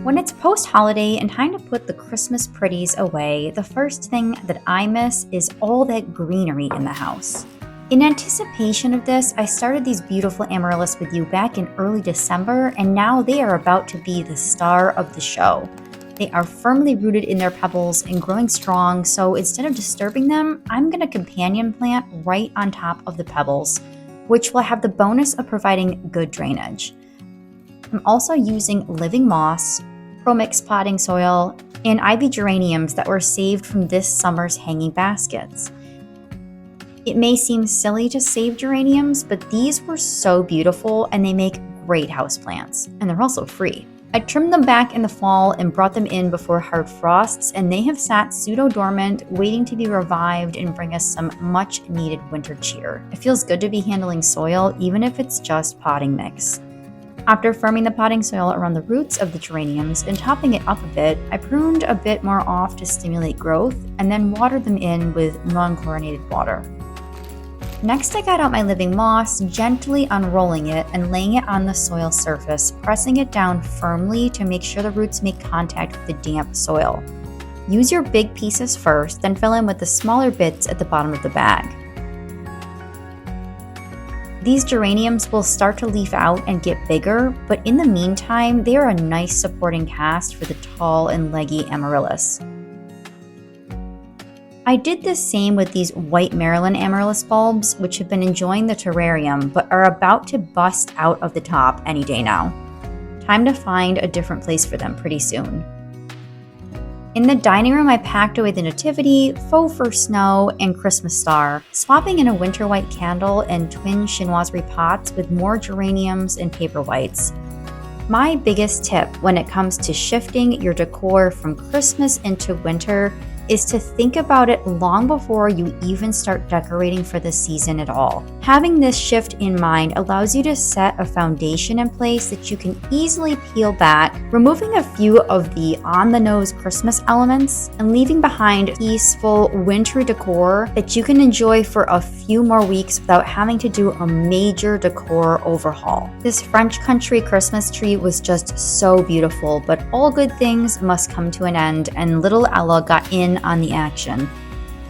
When it's post-holiday and time to put the Christmas pretties away, the first thing that I miss is all that greenery in the house. In anticipation of this, I started these beautiful amaryllis with you back in early December, and now they are about to be the star of the show. They are firmly rooted in their pebbles and growing strong, so instead of disturbing them, I'm going to companion plant right on top of the pebbles, which will have the bonus of providing good drainage. I'm also using living moss, pro-mix potting soil, and ivy geraniums that were saved from this summer's hanging baskets. It may seem silly to save geraniums, but these were so beautiful and they make great houseplants, and they're also free. I trimmed them back in the fall and brought them in before hard frosts, and they have sat pseudo-dormant, waiting to be revived and bring us some much-needed winter cheer. It feels good to be handling soil, even if it's just potting mix. After firming the potting soil around the roots of the geraniums and topping it up a bit, I pruned a bit more off to stimulate growth and then watered them in with non-chlorinated water. Next, I got out my living moss, gently unrolling it and laying it on the soil surface, pressing it down firmly to make sure the roots make contact with the damp soil. Use your big pieces first, then fill in with the smaller bits at the bottom of the bag. These geraniums will start to leaf out and get bigger, but in the meantime, they are a nice supporting cast for the tall and leggy amaryllis. I did the same with these white Maryland amaryllis bulbs, which have been enjoying the terrarium, but are about to bust out of the top any day now. Time to find a different place for them pretty soon. In the dining room, I packed away the nativity, faux fur snow, and Christmas star, swapping in a winter white candle and twin chinoiserie pots with more geraniums and paper whites. My biggest tip when it comes to shifting your decor from Christmas into winter is to think about it long before you even start decorating for the season at all. Having this shift in mind allows you to set a foundation in place that you can easily peel back, removing a few of the on-the-nose Christmas elements and leaving behind peaceful, wintry decor that you can enjoy for a few more weeks without having to do a major decor overhaul. This French country Christmas tree was just so beautiful, but all good things must come to an end, and little Ella got in on the action.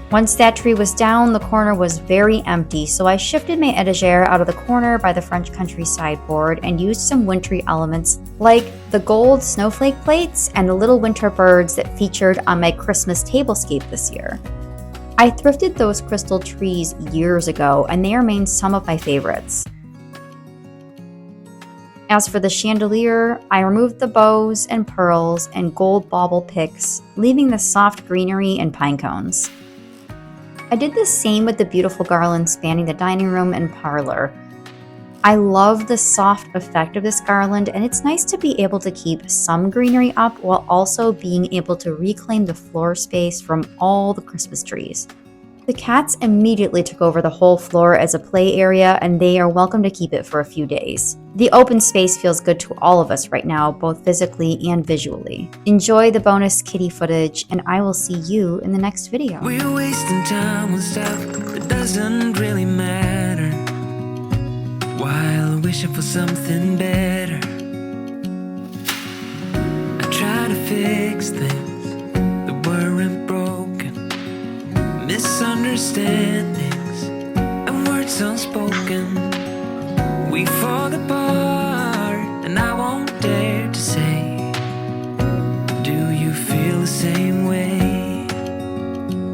Once that tree was down, the corner was very empty, so I shifted my etagere out of the corner by the French country sideboard and used some wintry elements like the gold snowflake plates and the little winter birds that featured on my Christmas tablescape this year. I thrifted those crystal trees years ago, and they remain some of my favorites. As for the chandelier, I removed the bows and pearls and gold bauble picks, leaving the soft greenery and pine cones. I did the same with the beautiful garland spanning the dining room and parlor. I love the soft effect of this garland, and it's nice to be able to keep some greenery up while also being able to reclaim the floor space from all the Christmas trees. The cats immediately took over the whole floor as a play area, and they are welcome to keep it for a few days. The open space feels good to all of us right now, both physically and visually. Enjoy the bonus kitty footage, and I will see you in the next video. We're wasting time on stuff that doesn't really matter, while wishing for something better. I try to fix things that weren't broken, misunderstandings and words unspoken. We fall apart, and I won't dare to say, do you feel the same